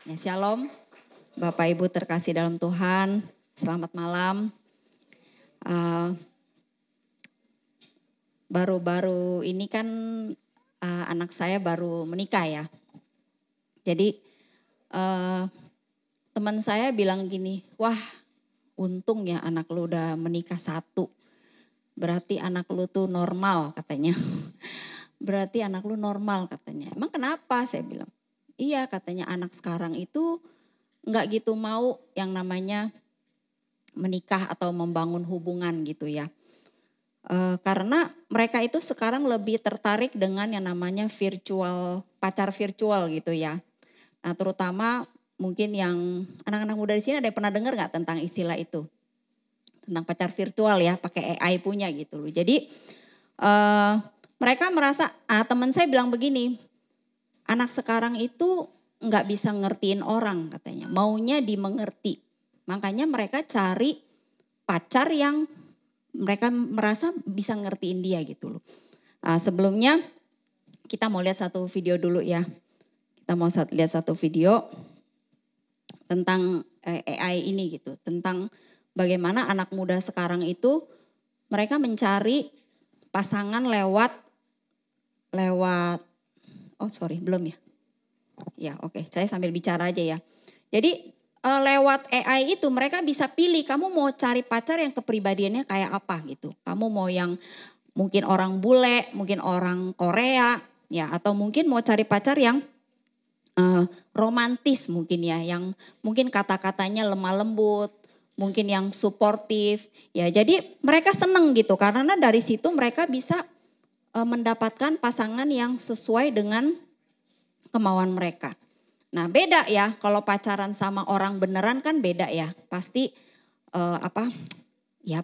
Ya, shalom, Bapak Ibu terkasih dalam Tuhan, selamat malam. Baru-baru ini kan anak saya baru menikah ya. Jadi teman saya bilang gini, wah untung ya anak lu udah menikah satu. Berarti anak lu tuh normal katanya. Berarti anak lu normal katanya. Emang kenapa? Saya bilang. Iya katanya anak sekarang itu nggak gitu mau yang namanya menikah atau membangun hubungan gitu ya. Karena mereka itu sekarang lebih tertarik dengan yang namanya virtual, pacar virtual gitu ya. Nah terutama mungkin yang anak-anak muda di sini ada yang pernah dengar nggak tentang istilah itu? Tentang pacar virtual ya, pakai AI punya gitu loh. Jadi mereka merasa, teman saya bilang begini, anak sekarang itu nggak bisa ngertiin orang katanya, maunya dimengerti. Makanya mereka cari pacar yang mereka merasa bisa ngertiin dia gitu loh. Sebelumnya kita mau lihat satu video dulu ya. Kita mau lihat satu video tentang AI ini gitu. Tentang bagaimana anak muda sekarang itu mereka mencari pasangan lewat belum ya. Ya oke, saya sambil bicara aja ya. Jadi lewat AI itu mereka bisa pilih kamu mau cari pacar yang kepribadiannya kayak apa gitu. Kamu mau yang mungkin orang bule, mungkin orang Korea ya, atau mungkin mau cari pacar yang romantis mungkin ya, yang mungkin kata-katanya lemah lembut, mungkin yang suportif ya. Jadi mereka seneng gitu karena dari situ mereka bisa mendapatkan pasangan yang sesuai dengan kemauan mereka. Nah beda ya kalau pacaran sama orang beneran kan beda ya. Pasti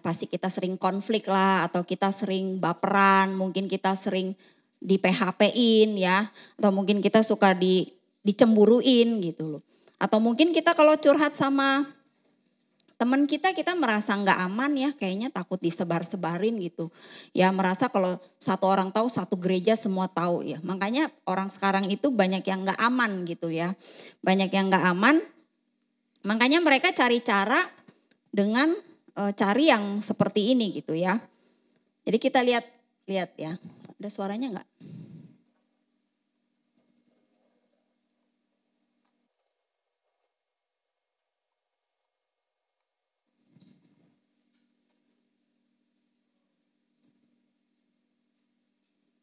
pasti kita sering konflik lah atau kita sering baperan, mungkin kita sering di PHP-in ya. Atau mungkin kita suka dicemburuin gitu loh. Atau mungkin kita kalau curhat sama teman kita merasa nggak aman ya, kayaknya takut disebar-sebarin gitu. Ya merasa kalau satu orang tahu satu gereja semua tahu ya. Makanya orang sekarang itu banyak yang nggak aman gitu ya. Banyak yang nggak aman, makanya mereka cari cara dengan cari yang seperti ini gitu ya. Jadi kita lihat ya, ada suaranya nggak?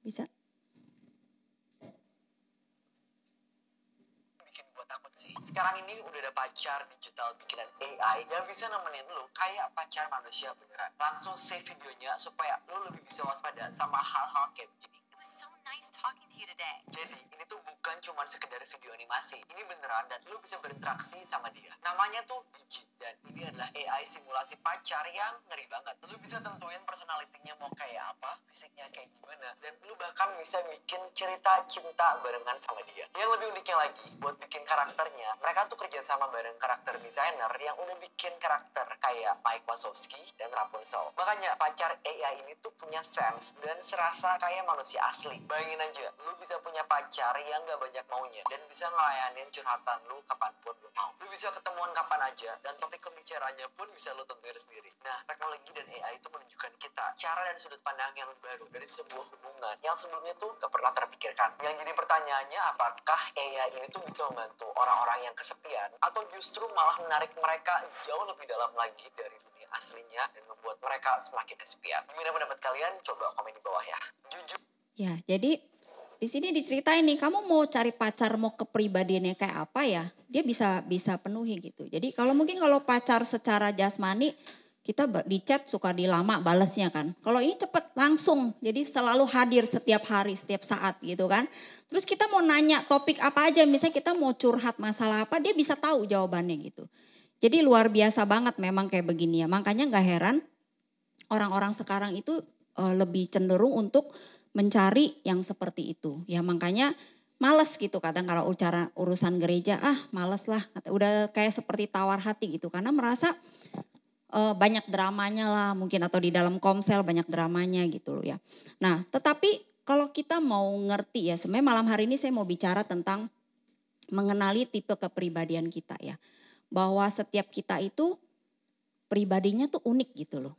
Bisa? Bikin gue takut sih. Sekarang ini udah ada pacar digital bikinan AI yang bisa nemenin lu kayak pacar manusia beneran. Langsung save videonya supaya lu lebih bisa waspada sama hal-hal kayak begini. It was so nice talking to you today. Jadi ini tuh bukan cuma sekedar video animasi. Ini beneran dan lu bisa berinteraksi sama dia. Namanya tuh Digit dan ini adalah AI simulasi pacar yang ngeri banget. Lu bisa tentuin personalitinya mau kayak apa, fisiknya kayak gimana, dan lu bahkan bisa bikin cerita cinta barengan sama dia. Yang lebih uniknya lagi, buat bikin karakternya, mereka tuh kerja sama bareng karakter designer yang udah bikin karakter kayak Mike Wazowski dan Rapunzel. Makanya pacar AI ini tuh punya sense dan serasa kayak manusia asli. Bayangin aja, lu bisa punya pacar yang gak banyak maunya dan bisa ngelayanin curhatan lu kapanpun lu mau. Lu bisa ketemuan kapan aja dan topik pembicaranya pun bisa lu tentuin sendiri. Nah, teknologi dan AI itu menunjukkan kita cara dan sudut pandang yang baru dari sebuah hubungan yang sebelumnya tuh gak pernah terpikirkan. Yang jadi pertanyaannya, apakah AI ini tuh bisa membantu orang-orang yang kesepian atau justru malah menarik mereka jauh lebih dalam lagi dari dunia aslinya dan membuat mereka semakin kesepian? Gimana pendapat kalian? Coba komen di bawah ya. Jujur. Ya, jadi di sini diceritain nih, kamu mau cari pacar mau kepribadiannya kayak apa ya? Dia bisa penuhi gitu. Jadi kalau pacar secara jasmani kita di chat suka dilama balesnya kan. Kalau ini cepet langsung, jadi selalu hadir setiap hari, setiap saat gitu kan. Terus kita mau nanya topik apa aja, misalnya kita mau curhat masalah apa, dia bisa tahu jawabannya gitu. Jadi luar biasa banget memang kayak begini ya. Makanya gak heran orang-orang sekarang itu lebih cenderung untuk mencari yang seperti itu. Ya makanya males gitu kadang kalau urusan gereja, males lah. Udah kayak seperti tawar hati gitu karena merasa banyak dramanya lah mungkin atau di dalam komsel banyak dramanya gitu loh ya. Nah tetapi kalau kita mau ngerti ya sebenarnya malam hari ini saya mau bicara tentang mengenali tipe kepribadian kita ya. Bahwa setiap kita itu pribadinya tuh unik gitu loh.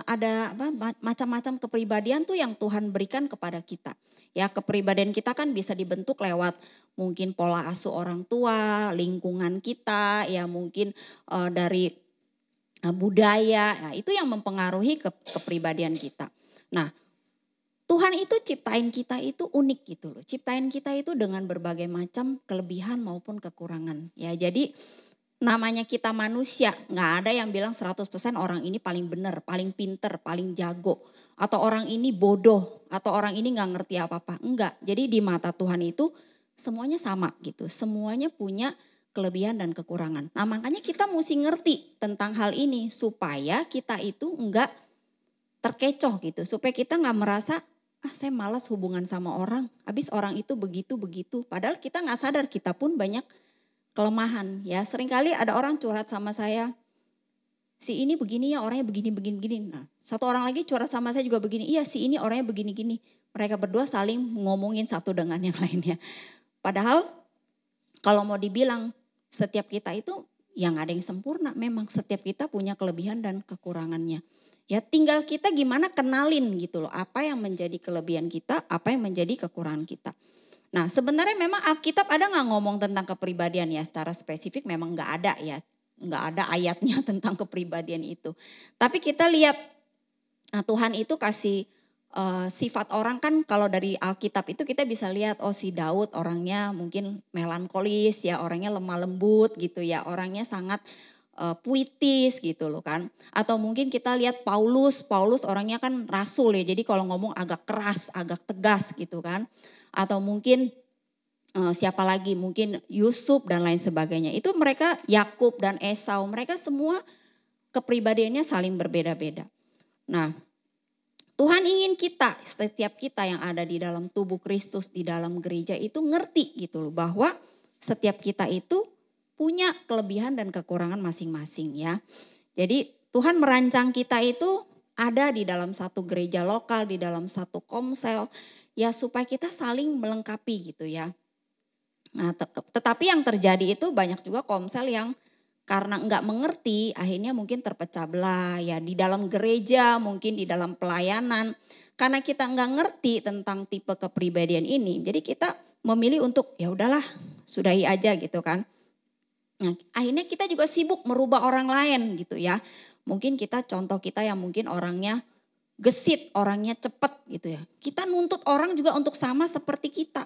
Ada macam-macam kepribadian tuh yang Tuhan berikan kepada kita. Ya, kepribadian kita kan bisa dibentuk lewat mungkin pola asuh orang tua, lingkungan kita, ya mungkin dari budaya. Nah, itu yang mempengaruhi kepribadian kita. Nah, Tuhan itu ciptain kita itu unik gitu loh. Ciptain kita itu dengan berbagai macam kelebihan maupun kekurangan. Ya, jadi namanya kita manusia, nggak ada yang bilang 100% orang ini paling benar, paling pinter, paling jago. Atau orang ini bodoh, atau orang ini nggak ngerti apa-apa. Enggak, jadi di mata Tuhan itu semuanya sama gitu. Semuanya punya kelebihan dan kekurangan. Nah, makanya kita mesti ngerti tentang hal ini supaya kita itu nggak terkecoh gitu. Supaya kita nggak merasa, saya malas hubungan sama orang. Habis orang itu begitu-begitu. Padahal kita nggak sadar kita pun banyak kelemahan. Ya, seringkali ada orang curhat sama saya. Si ini begini ya, orangnya begini. Nah, satu orang lagi curhat sama saya juga begini. Iya, si ini orangnya begini-gini. Mereka berdua saling ngomongin satu dengan yang lainnya. Padahal kalau mau dibilang setiap kita itu yang ada yang sempurna. Memang setiap kita punya kelebihan dan kekurangannya. Ya, tinggal kita gimana kenalin gitu loh. Apa yang menjadi kelebihan kita, apa yang menjadi kekurangan kita. Nah, sebenarnya memang Alkitab ada nggak ngomong tentang kepribadian ya, secara spesifik memang nggak ada ya. Nggak ada ayatnya tentang kepribadian itu. Tapi kita lihat, nah Tuhan itu kasih sifat orang kan, kalau dari Alkitab itu kita bisa lihat, oh si Daud orangnya mungkin melankolis ya, orangnya lemah lembut gitu ya, orangnya sangat puitis gitu loh kan. Atau mungkin kita lihat Paulus orangnya kan rasul ya, jadi kalau ngomong agak keras, agak tegas gitu kan. Atau mungkin siapa lagi, mungkin Yusuf dan lain sebagainya. Itu mereka, Yakub dan Esau, mereka semua kepribadiannya saling berbeda-beda. Nah, Tuhan ingin kita, setiap kita yang ada di dalam tubuh Kristus, di dalam gereja itu ngerti gitu loh, bahwa setiap kita itu punya kelebihan dan kekurangan masing-masing ya. Jadi Tuhan merancang kita itu ada di dalam satu gereja lokal, di dalam satu komsel, ya supaya kita saling melengkapi gitu ya. Nah, tetapi yang terjadi itu banyak juga komsel yang karena enggak mengerti akhirnya mungkin terpecah belah ya, di dalam gereja, mungkin di dalam pelayanan. Karena kita enggak ngerti tentang tipe kepribadian ini, jadi kita memilih untuk ya udahlah, sudahi aja gitu kan. Nah, akhirnya kita juga sibuk merubah orang lain gitu ya. Mungkin contoh kita yang mungkin orangnya gesit, orangnya cepet gitu ya. Kita nuntut orang juga untuk sama seperti kita.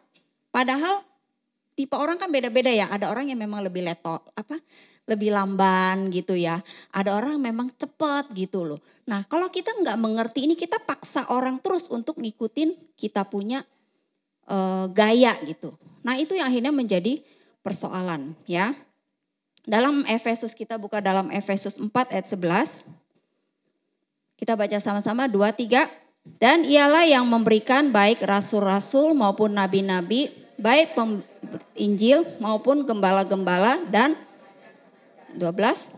Padahal tipe orang kan beda-beda ya. Ada orang yang memang lebih lebih lamban gitu ya. Ada orang memang cepet gitu loh. Nah, kalau kita nggak mengerti ini, kita paksa orang terus untuk ngikutin kita punya gaya gitu. Nah, itu yang akhirnya menjadi persoalan ya. Dalam Efesus, kita buka dalam Efesus 4 ayat 11. Kita baca sama-sama 2-3. Dan ialah yang memberikan baik rasul-rasul maupun nabi-nabi, baik Injil maupun gembala-gembala, dan 12.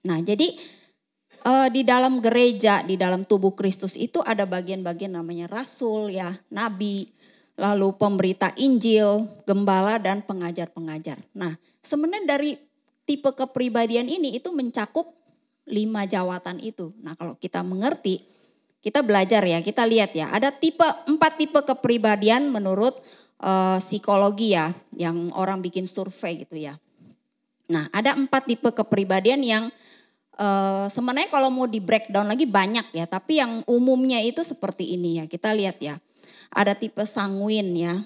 Nah, jadi di dalam gereja, di dalam tubuh Kristus itu ada bagian-bagian namanya rasul ya, nabi, lalu pemberita Injil, gembala, dan pengajar-pengajar. Nah, sebenarnya dari tipe kepribadian ini itu mencakup 5 jawatan itu. Nah, kalau kita mengerti, kita belajar ya, kita lihat ya, ada 4 tipe kepribadian menurut psikologi ya, yang orang bikin survei gitu ya. Nah, ada 4 tipe kepribadian yang sebenarnya kalau mau di breakdown lagi banyak ya, tapi yang umumnya itu seperti ini ya. Kita lihat ya, ada tipe sanguin ya.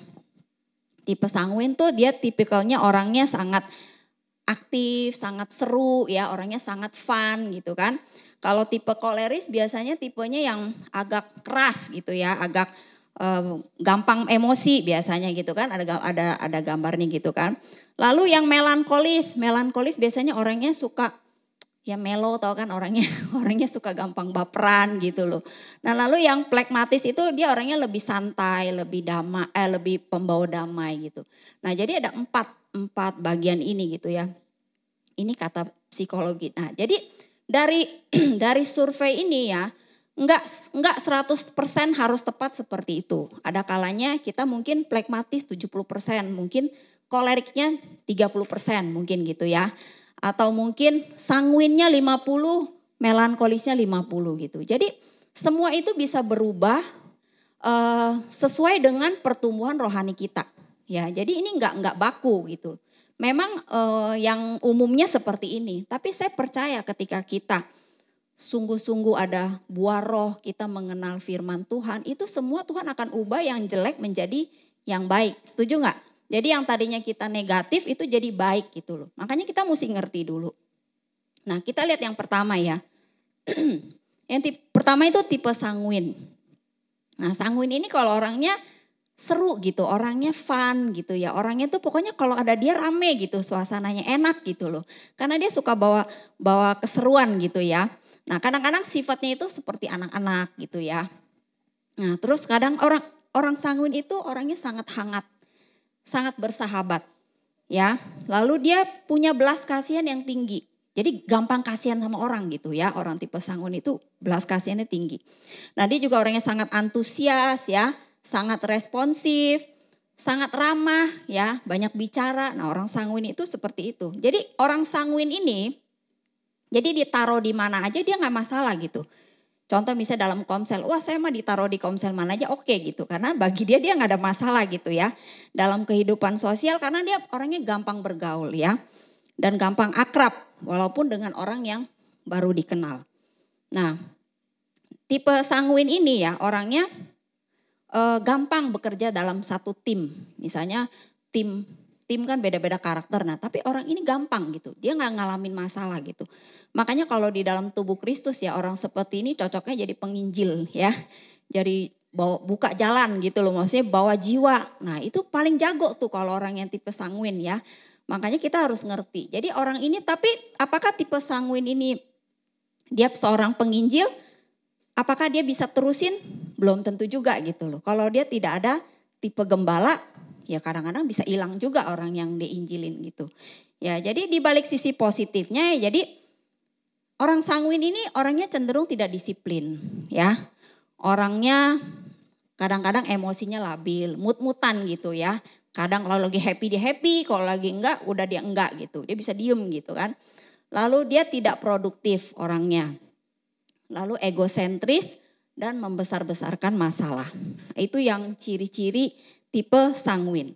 Tipe sanguin tuh dia tipikalnya orangnya sangat aktif, sangat seru ya, orangnya sangat fun gitu kan. Kalau tipe koleris biasanya tipenya yang agak keras gitu ya, agak gampang emosi biasanya gitu kan, ada gambarnya gitu kan. Lalu yang melankolis biasanya orangnya suka ya melo, tau kan orangnya suka gampang baperan gitu loh. Nah, lalu yang plekmatis itu dia orangnya lebih santai, lebih damai, lebih pembawa damai gitu. Nah, jadi ada 4 bagian ini gitu ya. Ini kata psikologi. Nah, jadi dari survei ini ya, Enggak 100% harus tepat seperti itu. Ada kalanya kita mungkin plekmatis 70%, mungkin koleriknya 30% mungkin gitu ya. Atau mungkin sanguinnya 50, melankolisnya 50 gitu. Jadi semua itu bisa berubah sesuai dengan pertumbuhan rohani kita. Ya, jadi ini enggak baku gitu. Memang yang umumnya seperti ini, tapi saya percaya ketika kita sungguh-sungguh ada buah roh, kita mengenal firman Tuhan, itu semua Tuhan akan ubah yang jelek menjadi yang baik. Setuju gak? Jadi yang tadinya kita negatif itu jadi baik gitu loh. Makanya kita mesti ngerti dulu. Nah kita lihat yang pertama ya. Yang pertama itu tipe sanguin. Nah sanguin ini kalau orangnya seru gitu, orangnya fun gitu ya. Orangnya tuh pokoknya kalau ada dia rame gitu, suasananya enak gitu loh. Karena dia suka bawa keseruan gitu ya. Nah kadang-kadang sifatnya itu seperti anak-anak gitu ya. Nah terus kadang orang sanguin itu orangnya sangat hangat, sangat bersahabat ya. Lalu dia punya belas kasihan yang tinggi. Jadi gampang kasihan sama orang gitu ya. Orang tipe sanguin itu belas kasihannya tinggi. Nah dia juga orangnya sangat antusias ya, sangat responsif, sangat ramah ya, banyak bicara. Nah orang sanguin itu seperti itu. Jadi orang sanguin ini jadi ditaruh di mana aja dia gak masalah gitu. Contoh misalnya dalam komsel, wah saya mah ditaruh di komsel mana aja oke gitu. Karena bagi dia gak ada masalah gitu ya. Dalam kehidupan sosial karena dia orangnya gampang bergaul ya. Dan gampang akrab walaupun dengan orang yang baru dikenal. Nah tipe sanguin ini ya orangnya gampang bekerja dalam satu tim. Misalnya tim kan beda-beda karakter. Nah tapi orang ini gampang gitu. Dia gak ngalamin masalah gitu. Makanya kalau di dalam tubuh Kristus ya orang seperti ini cocoknya jadi penginjil ya. Jadi buka jalan gitu loh, maksudnya bawa jiwa. Nah itu paling jago tuh kalau orang yang tipe sanguin ya. Makanya kita harus ngerti. Jadi orang ini tapi apakah tipe sanguin ini dia seorang penginjil? Apakah dia bisa terusin? Belum tentu juga gitu loh. Kalau dia tidak ada tipe gembala ya kadang-kadang bisa hilang juga orang yang diinjilin gitu. Ya jadi di balik sisi positifnya ya jadi orang sanguin ini orangnya cenderung tidak disiplin ya. Orangnya kadang-kadang emosinya labil, mut-mutan gitu ya. Kadang kalau lagi happy dia happy, kalau lagi enggak udah dia enggak gitu. Dia bisa diem gitu kan. Lalu dia tidak produktif orangnya. Lalu egosentris dan membesar-besarkan masalah. Itu yang ciri-ciri tipe sanguin.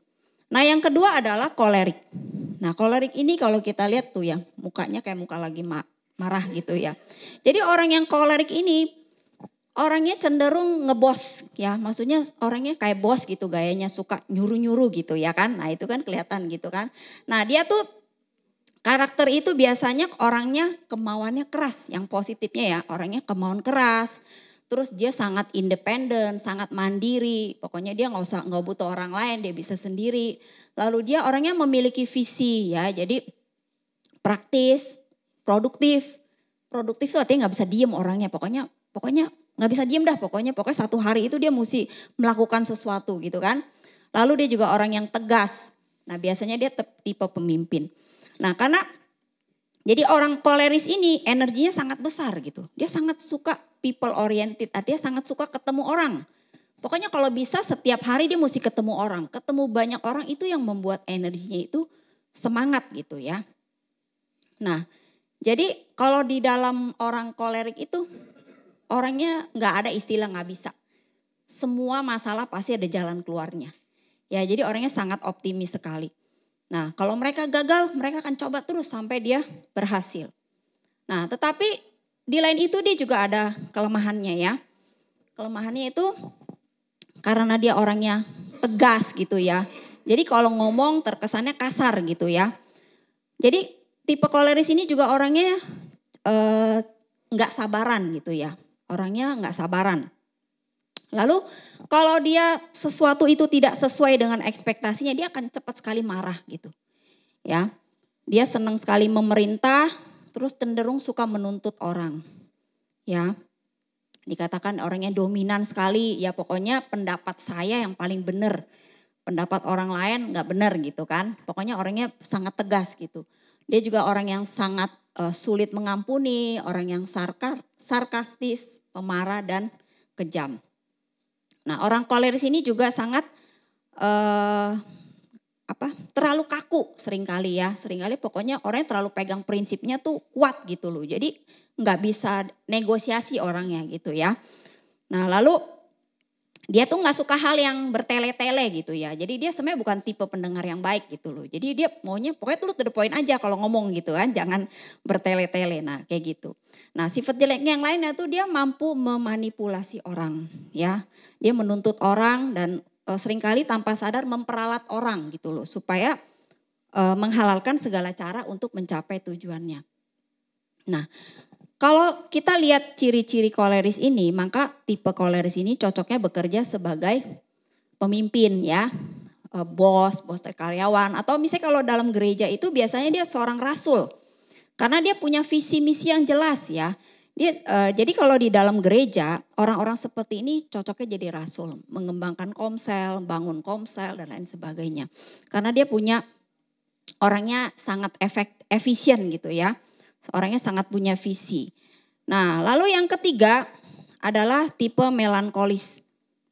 Nah yang kedua adalah kolerik. Nah kolerik ini kalau kita lihat tuh ya mukanya kayak muka lagi marah gitu ya. Jadi orang yang kolerik ini orangnya cenderung ngebos ya. Maksudnya orangnya kayak bos gitu gayanya suka nyuruh-nyuruh gitu ya kan. Nah itu kan kelihatan gitu kan. Nah dia tuh karakter itu biasanya orangnya kemauannya keras. Yang positifnya ya orangnya kemauan keras. Terus dia sangat independen, sangat mandiri. Pokoknya dia nggak butuh orang lain, dia bisa sendiri. Lalu dia orangnya memiliki visi ya. Jadi praktis, produktif itu artinya nggak bisa diem orangnya. Pokoknya nggak bisa diem dah. Pokoknya satu hari itu dia mesti melakukan sesuatu gitu kan. Lalu dia juga orang yang tegas. Nah biasanya dia tipe pemimpin. Nah karena jadi orang koleris ini energinya sangat besar gitu. Dia sangat suka people oriented, artinya sangat suka ketemu orang. Pokoknya kalau bisa setiap hari dia mesti ketemu orang. Ketemu banyak orang itu yang membuat energinya itu semangat gitu ya. Nah jadi kalau di dalam orang kolerik itu orangnya gak ada istilah gak bisa. Semua masalah pasti ada jalan keluarnya. Ya jadi orangnya sangat optimis sekali. Nah kalau mereka gagal mereka akan coba terus sampai dia berhasil. Nah tetapi di lain itu dia juga ada kelemahannya ya. Kelemahannya itu karena dia orangnya tegas gitu ya. Jadi kalau ngomong terkesannya kasar gitu ya. Jadi tipe koleris ini juga orangnya gak sabaran gitu ya. Orangnya gak sabaran. Lalu kalau dia sesuatu itu tidak sesuai dengan ekspektasinya dia akan cepat sekali marah gitu. Ya, dia senang sekali memerintah terus cenderung suka menuntut orang. Ya, dikatakan orangnya dominan sekali ya pokoknya pendapat saya yang paling benar. Pendapat orang lain gak benar gitu kan. Pokoknya orangnya sangat tegas gitu. Dia juga orang yang sangat sulit mengampuni, orang yang sarkastis, pemarah dan kejam. Nah, orang koleris ini juga sangat terlalu kaku seringkali ya. Seringkali pokoknya orang yang terlalu pegang prinsipnya tuh kuat gitu loh. Jadi nggak bisa negosiasi orangnya gitu ya. Nah, lalu dia tuh nggak suka hal yang bertele-tele gitu ya. Jadi dia sebenarnya bukan tipe pendengar yang baik gitu loh. Jadi dia maunya pokoknya tuh to the point aja kalau ngomong gitu kan. Jangan bertele-tele. Nah kayak gitu. Nah sifat jeleknya yang lainnya tuh dia mampu memanipulasi orang ya. Dia menuntut orang dan seringkali tanpa sadar memperalat orang gitu loh. Supaya menghalalkan segala cara untuk mencapai tujuannya. Nah kalau kita lihat ciri-ciri koleris ini, maka tipe koleris ini cocoknya bekerja sebagai pemimpin ya, bos karyawan. Atau misalnya kalau dalam gereja itu biasanya dia seorang rasul. Karena dia punya visi misi yang jelas ya. Jadi kalau di dalam gereja orang-orang seperti ini cocoknya jadi rasul. Mengembangkan komsel, bangun komsel dan lain sebagainya. Karena dia punya orangnya sangat efisien gitu ya. Orangnya sangat punya visi. Nah lalu yang ketiga adalah tipe melankolis.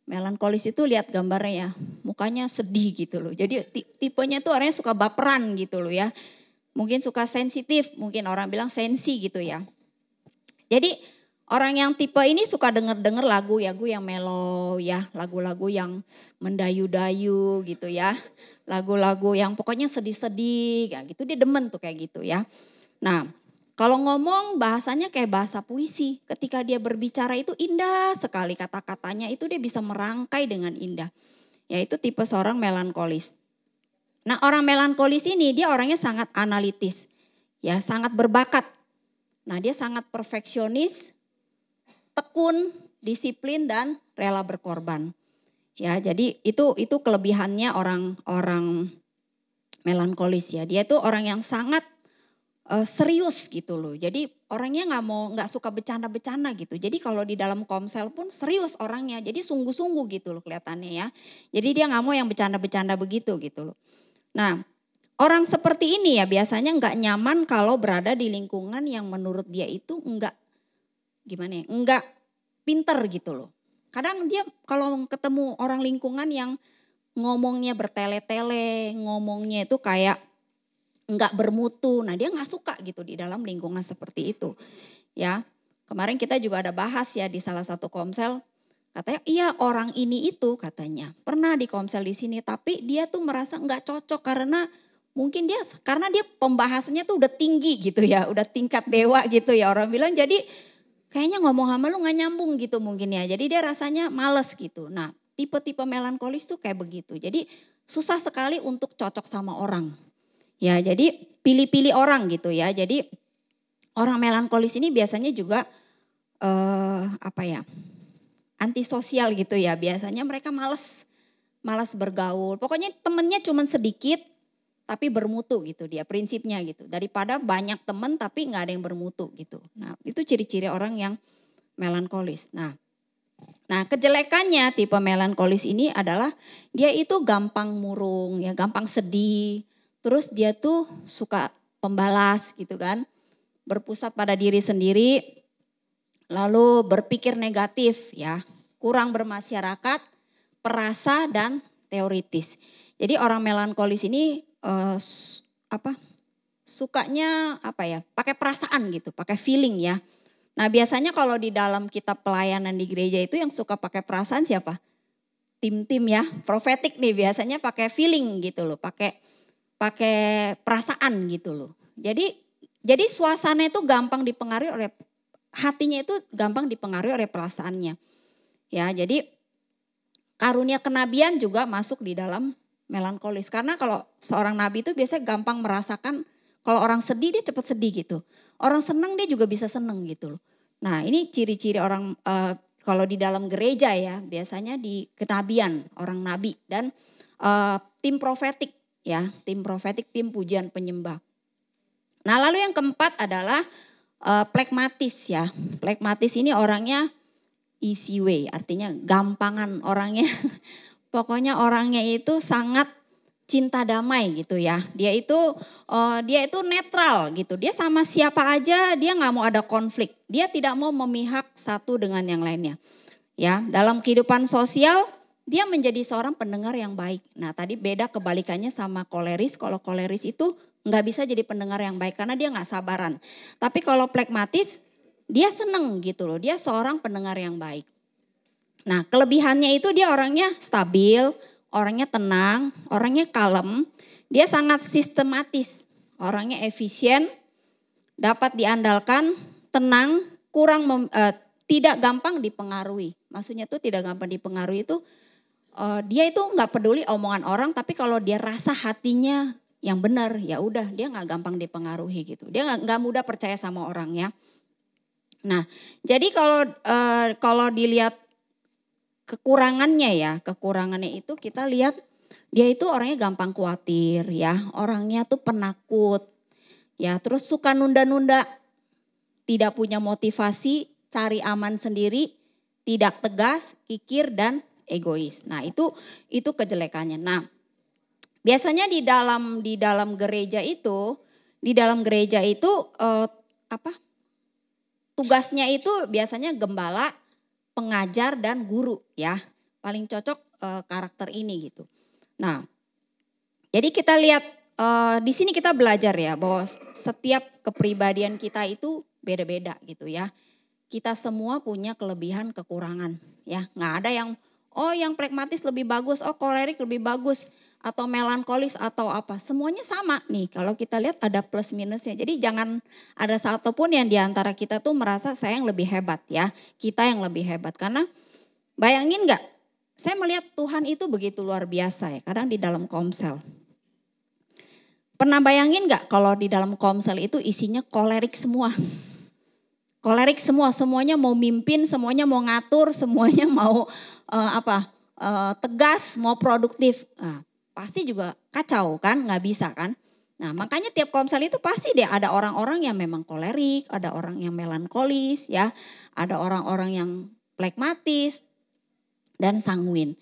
Melankolis itu lihat gambarnya ya, mukanya sedih gitu loh. Jadi tipenya tuh orangnya suka baperan gitu loh ya. Mungkin suka sensitif, mungkin orang bilang sensi gitu ya. Jadi orang yang tipe ini suka denger lagu-lagu yang mellow ya. Lagu-lagu yang mendayu-dayu gitu ya. Lagu-lagu yang pokoknya sedih-sedih kayak gitu, dia demen tuh kayak gitu ya. Nah kalau ngomong bahasanya kayak bahasa puisi. Ketika dia berbicara itu indah sekali kata-katanya itu dia bisa merangkai dengan indah. Yaitu tipe seorang melankolis. Nah orang melankolis ini dia orangnya sangat analitis. Ya sangat berbakat. Nah dia sangat perfeksionis, tekun, disiplin dan rela berkorban. Ya jadi itu kelebihannya orang melankolis ya. Dia itu orang yang sangat serius gitu loh. Jadi orangnya nggak suka bercanda-bercanda gitu. Jadi kalau di dalam komsel pun serius orangnya. Jadi sungguh-sungguh gitu loh kelihatannya ya. Jadi dia nggak mau yang bercanda-bercanda begitu gitu loh. Nah orang seperti ini ya biasanya nggak nyaman kalau berada di lingkungan yang menurut dia itu nggak pinter gitu loh. Kadang dia kalau ketemu orang lingkungan yang ngomongnya bertele-tele, ngomongnya itu kayak nggak bermutu. Nah dia nggak suka gitu di dalam lingkungan seperti itu. Ya kemarin kita juga ada bahas ya di salah satu komsel. Katanya iya orang ini itu katanya pernah di komsel di sini. Tapi dia tuh merasa nggak cocok karena mungkin karena dia pembahasannya tuh udah tinggi gitu ya. Udah tingkat dewa gitu ya orang bilang. Jadi kayaknya ngomong sama lu gak nyambung gitu mungkin ya. Jadi dia rasanya males gitu. Nah tipe-tipe melankolis tuh kayak begitu. Jadi susah sekali untuk cocok sama orang. Ya jadi pilih-pilih orang gitu ya. Jadi orang melankolis ini biasanya juga antisosial gitu ya. Biasanya mereka malas bergaul. Pokoknya temennya cuma sedikit tapi bermutu gitu dia prinsipnya gitu. Daripada banyak temen tapi gak ada yang bermutu gitu. Nah itu ciri-ciri orang yang melankolis. Nah kejelekannya tipe melankolis ini adalah dia itu gampang murung ya, gampang sedih. Terus dia tuh suka pembalas gitu kan. Berpusat pada diri sendiri. Lalu berpikir negatif ya. Kurang bermasyarakat, perasa dan teoritis. Jadi orang melankolis ini sukanya pakai perasaan gitu, pakai feeling ya. Nah biasanya kalau di dalam kitab pelayanan di gereja itu yang suka pakai perasaan siapa? Tim-tim ya, profetik nih biasanya pakai feeling gitu loh, pakai perasaan gitu loh. Jadi suasana itu gampang dipengaruhi oleh hatinya itu gampang dipengaruhi oleh perasaannya. Ya, jadi karunia kenabian juga masuk di dalam melankolis. Karena kalau seorang nabi itu biasanya gampang merasakan kalau orang sedih dia cepat sedih gitu. Orang senang dia juga bisa senang gitu loh. Nah, ini ciri-ciri orang kalau di dalam gereja ya, biasanya di kenabian, orang nabi dan tim profetik. Ya, tim profetik, tim pujian penyembah. Nah lalu yang keempat adalah plekmatis ya. Plekmatis ini orangnya easy way, artinya gampangan orangnya. Pokoknya orangnya itu sangat cinta damai gitu ya. Dia itu netral gitu. Dia sama siapa aja dia nggak mau ada konflik. Dia tidak mau memihak satu dengan yang lainnya. Ya, dalam kehidupan sosial dia menjadi seorang pendengar yang baik. Nah, tadi beda kebalikannya sama koleris. Kalau koleris itu nggak bisa jadi pendengar yang baik karena dia nggak sabaran. Tapi kalau flegmatis dia seneng gitu loh. Dia seorang pendengar yang baik. Nah, kelebihannya itu dia orangnya stabil, orangnya tenang, orangnya kalem, dia sangat sistematis, orangnya efisien, dapat diandalkan, tenang, tidak gampang dipengaruhi. Maksudnya tuh tidak gampang dipengaruhi itu dia itu nggak peduli omongan orang, tapi kalau dia rasa hatinya yang benar, ya udah dia nggak gampang dipengaruhi gitu. Dia nggak mudah percaya sama orang ya. Nah, jadi kalau dilihat kekurangannya itu kita lihat dia itu orangnya gampang khawatir ya, orangnya tuh penakut ya, terus suka nunda-nunda, tidak punya motivasi, cari aman sendiri, tidak tegas, kikir dan egois. Nah itu kejelekannya. Nah biasanya di dalam gereja itu tugasnya itu biasanya gembala, pengajar dan guru ya, paling cocok karakter ini gitu. Nah, jadi kita lihat di sini kita belajar ya bahwa setiap kepribadian kita itu beda-beda gitu ya. Kita semua punya kelebihan kekurangan ya. Nggak ada yang pragmatis lebih bagus, kolerik lebih bagus atau melankolis atau apa. Semuanya sama nih. Kalau kita lihat ada plus minusnya. Jadi jangan ada satupun yang diantara kita tuh merasa saya yang lebih hebat ya. Kita yang lebih hebat. Karena bayangin gak, saya melihat Tuhan itu begitu luar biasa ya. Kadang di dalam komsel. Pernah bayangin gak kalau di dalam komsel itu isinya kolerik semua. Kolerik semua, semuanya mau mimpin, semuanya mau ngatur, semuanya mau tegas, mau produktif. Nah, pasti juga kacau kan, nggak bisa kan. Nah makanya tiap komsel itu pasti deh ada orang-orang yang memang kolerik, ada orang yang melankolis ya, ada orang-orang yang flegmatis dan sanguin.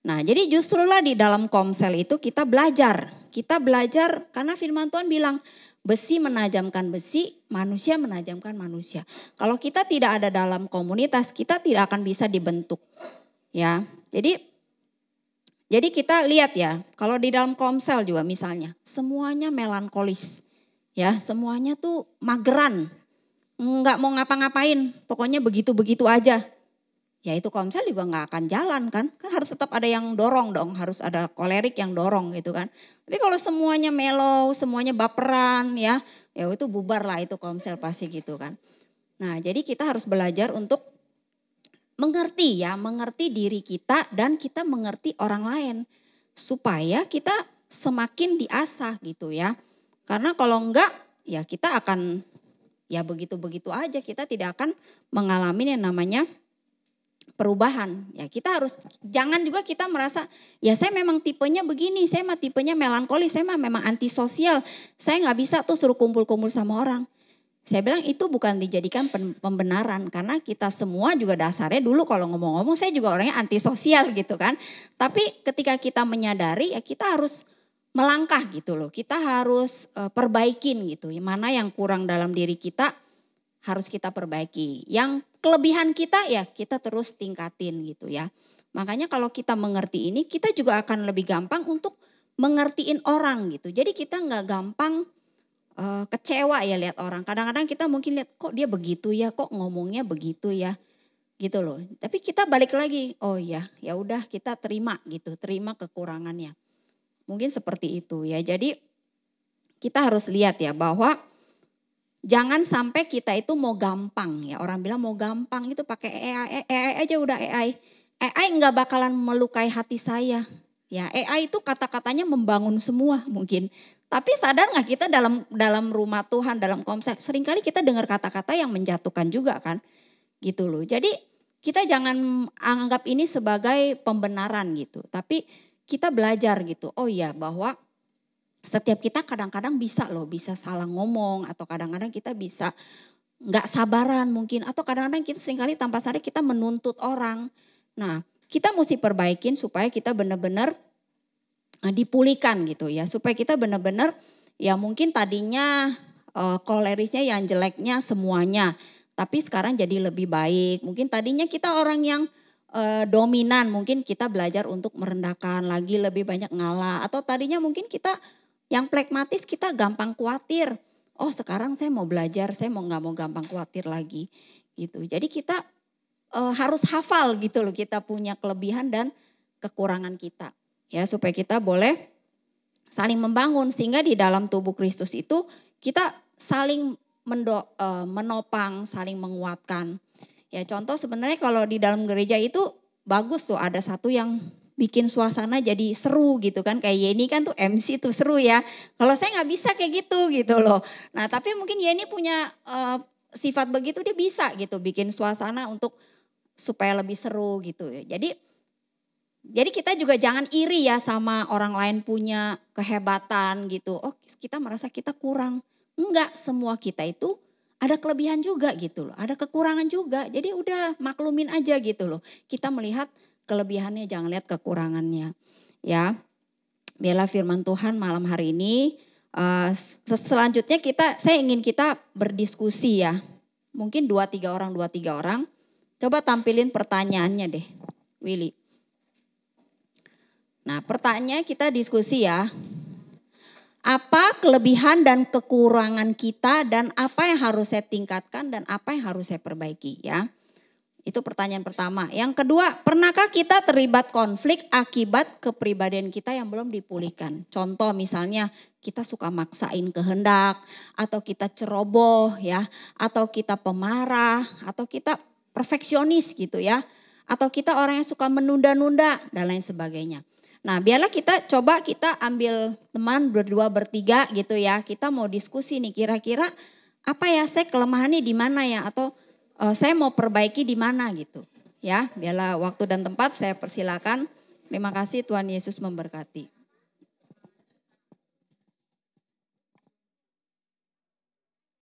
Nah jadi justrulah di dalam komsel itu kita belajar karena firman Tuhan bilang besi menajamkan besi, manusia menajamkan manusia. Kalau kita tidak ada dalam komunitas, kita tidak akan bisa dibentuk ya. Jadi kita lihat ya, kalau di dalam komsel juga misalnya, semuanya melankolis. Ya, semuanya tuh mageran. Enggak mau ngapa-ngapain, pokoknya begitu-begitu aja. Ya itu komsel juga enggak akan jalan kan. Kan harus tetap ada yang dorong dong, harus ada kolerik yang dorong gitu kan. Tapi kalau semuanya mellow, semuanya baperan ya itu bubar lah itu komsel pasti gitu kan. Nah jadi kita harus belajar untuk mengerti diri kita dan kita mengerti orang lain supaya kita semakin diasah gitu ya. Karena kalau enggak ya kita akan ya begitu-begitu aja, kita tidak akan mengalami yang namanya perubahan. Ya kita harus, jangan juga kita merasa ya saya memang tipenya begini, saya mah tipenya melankolis, saya mah memang antisosial, saya nggak bisa tuh suruh kumpul-kumpul sama orang. Saya bilang itu bukan dijadikan pembenaran karena kita semua juga dasarnya dulu kalau ngomong-ngomong saya juga orangnya antisosial gitu kan. Tapi ketika kita menyadari ya kita harus melangkah gitu loh. Kita harus perbaikin gitu. Mana yang kurang dalam diri kita harus kita perbaiki. Yang kelebihan kita ya kita terus tingkatin gitu ya. Makanya kalau kita mengerti ini kita juga akan lebih gampang untuk mengertiin orang gitu. Jadi kita nggak gampang kecewa ya lihat orang. Kadang-kadang kita mungkin lihat kok dia begitu ya, kok ngomongnya begitu ya, gitu loh. Tapi kita balik lagi, oh ya udah kita terima gitu, terima kekurangannya. Mungkin seperti itu ya. Jadi kita harus lihat ya bahwa jangan sampai kita itu mau gampang ya. Orang bilang mau gampang itu pakai AI aja udah AI. AI nggak bakalan melukai hati saya. Ya AI itu kata-katanya membangun semua mungkin. Tapi sadar nggak kita dalam rumah Tuhan, dalam komsel, seringkali kita dengar kata-kata yang menjatuhkan juga kan. Gitu loh. Jadi kita jangan anggap ini sebagai pembenaran gitu. Tapi kita belajar gitu. Oh iya bahwa setiap kita kadang-kadang bisa salah ngomong. Atau kadang-kadang kita bisa nggak sabaran mungkin. Atau kadang-kadang kita seringkali tanpa sadar kita menuntut orang. Nah kita mesti perbaikin supaya kita benar-benar dipulihkan gitu ya. Supaya kita benar-benar ya mungkin tadinya kolerisnya yang jeleknya semuanya. Tapi sekarang jadi lebih baik. Mungkin tadinya kita orang yang dominan, mungkin kita belajar untuk merendahkan lagi, lebih banyak ngalah. Atau tadinya mungkin kita yang plekmatis, kita gampang khawatir. Oh sekarang saya mau belajar, saya nggak mau gampang khawatir lagi gitu. Jadi kita harus hafal gitu loh, kita punya kelebihan dan kekurangan kita. Ya supaya kita boleh saling membangun, sehingga di dalam tubuh Kristus itu kita saling menopang, saling menguatkan. Ya contoh sebenarnya kalau di dalam gereja itu bagus tuh, ada satu yang bikin suasana jadi seru gitu kan. Kayak Yeni kan tuh MC tuh seru ya. Kalau saya nggak bisa kayak gitu loh. Nah tapi mungkin Yeni punya sifat begitu, dia bisa gitu bikin suasana untuk supaya lebih seru gitu ya. Jadi kita juga jangan iri ya sama orang lain punya kehebatan gitu. Oh kita merasa kita kurang. Enggak, semua kita itu ada kelebihan juga gitu loh. Ada kekurangan juga. Jadi udah maklumin aja gitu loh. Kita melihat kelebihannya, jangan lihat kekurangannya. Ya, biarlah firman Tuhan malam hari ini. Selanjutnya saya ingin kita berdiskusi ya. Mungkin 2-3 orang. Coba tampilin pertanyaannya deh, Willy. Nah pertanyaannya kita diskusi ya. Apa kelebihan dan kekurangan kita dan apa yang harus saya tingkatkan dan apa yang harus saya perbaiki ya. Itu pertanyaan pertama. Yang kedua, pernahkah kita terlibat konflik akibat kepribadian kita yang belum dipulihkan? Contoh misalnya kita suka maksain kehendak atau kita ceroboh ya. Atau kita pemarah atau kita perfeksionis gitu ya. Atau kita orang yang suka menunda-nunda dan lain sebagainya. Nah biarlah kita ambil teman berdua bertiga gitu ya. Kita mau diskusi nih kira-kira apa ya saya kelemahannya di mana ya. Atau saya mau perbaiki di mana gitu. Ya biarlah waktu dan tempat saya persilakan. Terima kasih, Tuhan Yesus memberkati.